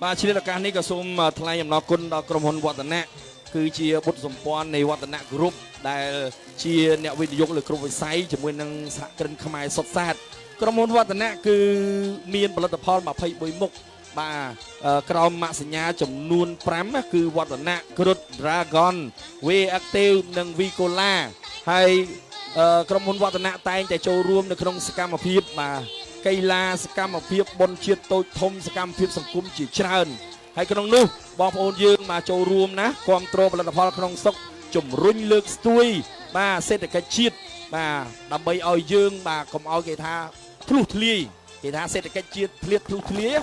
បាទឆ្លៀតឱកាសនេះក៏សូមថ្លែងអំណរគុណដល់ក្រុមហ៊ុនវឌ្ឍនៈគឺជាបុត្រសម្ព័ន្ធនៃវឌ្ឍនៈក្រុមដែលជាអ្នកវិនិយោគលើគ្រប់វិស័យជាមួយនឹងសហគ្រិនខ្មែរសុទ្ធសាធក្រុមហ៊ុនវឌ្ឍនៈគឺមានផលិតផល21មុខបាទក្រោមម៉ាកសញ្ញាចំនួន5គឺវឌ្ឍនៈគ្រុឌ Dragon V Active និង V Cola ហើយក្រុមហ៊ុនវឌ្ឍនៈតែងតែចូលរួមនៅក្នុងសកម្មភាពបាទកីឡាសកម្មភាពបុណ្យជាតិតូចធំសកម្មភាពសង្គមជាច្រើនហើយក្នុងនោះបងប្អូនយើងមកចូលរួមណាគ្រប់គ្រងផលិតផលក្នុងស្រុកជំរុញលើកស្ទួយបាទសេដ្ឋកិច្ចជាតិបាទដើម្បីឲ្យយើងបាទកុំឲ្យគេថាធ្លុះធ្លាយគេថាសេដ្ឋកិច្ចជាតិធ្លាតធ្លុះធ្លាយ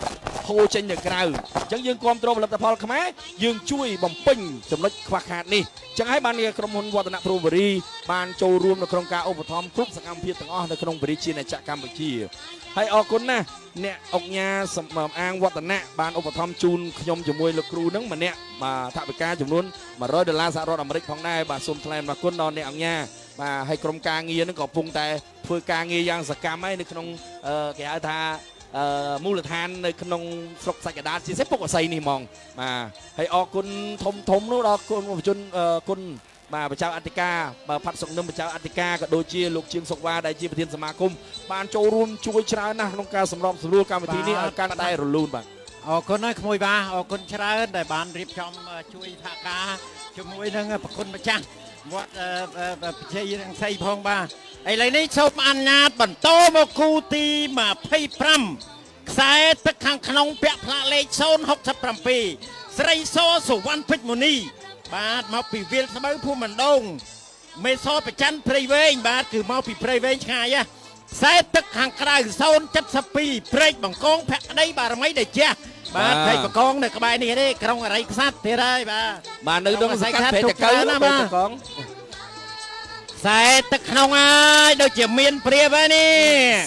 ហូរចេញទៅក្រៅអញ្ចឹងយើងគ្រប់គ្រងផលិតផលខ្មែរយើងជួយបំពេញចំណុចខ្វះខាតនេះអញ្ចឹងហើយបានក្រុមហ៊ុនវឌ្ឍនៈប្រូវេរីបានចូលរួមនៅក្នុងការឧបត្ថម្ភគ្រប់សកម្មភាពទាំងអស់នៅក្នុងបរិជាណាចក្រកម្ពុជាហើយអរគុណណាស់អ្នកអង្គការសម្រាប់អាងវឌ្ឍនៈបានឧបត្ថម្ភជូនខ្ញុំជាមួយលោកគ្រូនឹងម្នាក់បាទថវិកាចំនួន$100សហរដ្ឋអាមេរិកផងដែរបាទសូមថ្លែងអំណរគុណដល់អ្នកអង្គការបាទហើយក្រុមការងារនឹងក៏កំពុងតែធ្វើការងារយ៉ាងសកម្មហើយនៅក្នុងគេហៅថាមូលដ្ឋាននៅក្នុងស្រុកសាច់កដាលជាពិសេសពុកអស័យនេះហ្មងបាទហើយអរគុណធំនោះដល់គុណបជនគុណបាទប្រជាអធិការបាទផាត់សុកនឹមប្រជាអធិការក៏ដូចជាលោកជាងសុកវ៉ាដែលជាប្រធានសមាគមបានចូលរួមជួយច្រើនណាស់ក្នុងការសម្របសម្រួលកម្មវិធីនេះឲ្យកាន់តែរលូនបាទអរគុណហើយក្មួយបាទអរគុណច្រើនដែលបានរៀបចំជួយសហការជាមួយនឹងប្រគុណម្ចាស់វត្តបច្ច័យរង្សីផងបាទឥឡូវនេះសូមអនុញ្ញាតបន្តមកគូទី25ខ្សែទឹកខាងក្នុងពាក់ផ្លាកលេខ067ស្រីសសុវណ្ណពេជ្រមុនីបាទមកពីវាលស្បូវភូមិមណ្ដងមេសប្រច័ន្ទព្រៃវែងបាទគឺមកពីព្រៃវែងឆ្ងាយខ្សែទឹកខាងក្រៅ072ព្រែកបង្កងភក្តីបារមីដែលជះបាទព្រែកបង្កងនៅក្បែរនេះទេក្រុងអរិយខ្សាត់ទៀតហើយបាទនៅក្នុងសង្កាត់ព្រែកតកៅណាបាទបង្កងខ្សែទឹកក្នុងហើយដូចជាមានព្រាបហើយនេះ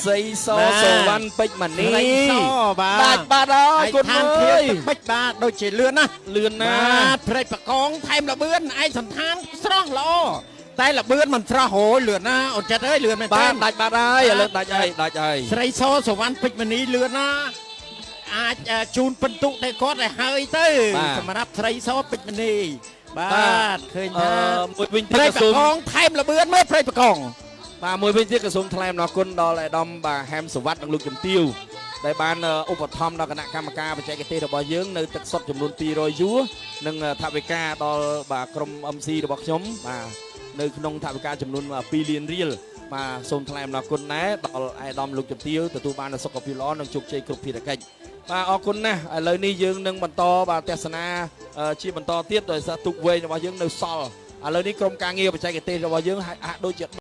សីសសុវណ្ណពេជ្រមនីសីសបាទបាទហើយគុណអើយពេជ្របាទដូចជាលឿនណាបាទព្រែកបង្កងថែមលបឿនឯកសន្តានស្រស់ល្អតែលបឿនមិនស្រស់ហូរលឿនណាអូនចិត្តអើយលឿនមែនទេបាទដាច់បាត់ហើយឥឡូវដាច់ហើយស្រីសសុវណ្ណពេជ្រមនីលឿនណាអាចជូនពិន្ទុទៅគាត់ឲ្យហើយទៅសម្រាប់ស្រីសពេជ្រមនីបាទឃើញថាមួយវិញទៀតក៏សូមថែមលបឿនមើលព្រៃបកងបាទមួយវិញទៀតក៏សូមថ្លែងអំណរគុណដល់អាដាមបាទហែមសវັດនិងលោកជំទាវដែលបានឧបត្ថម្ភដល់គណៈកម្មការបច្ចេកទេសរបស់យើងនៅទឹកសុទ្ធចំនួន200យួរនិងថវិកាដល់បាទក្រុម MC របស់ខ្ញុំបាទនៅក្នុងថវិកាចំនួន2លានរៀលបាទសូមថ្លែងអំណរគុណដែរដល់អាដាមលោកជំទាវទទួលបានសុខភាពល្អនិងជោគជ័យគ្រប់ភារកិច្ចបាទអរគុណណាស់ឥឡូវនេះយើងនឹងបន្តបាទទស្សនាជាបន្តទៀតដោយសារទូកវែងរបស់យើងនៅសល់ឥឡូវនេះក្រុមការងារបច្ចេកទេសរបស់យើងហាក់ដូចជា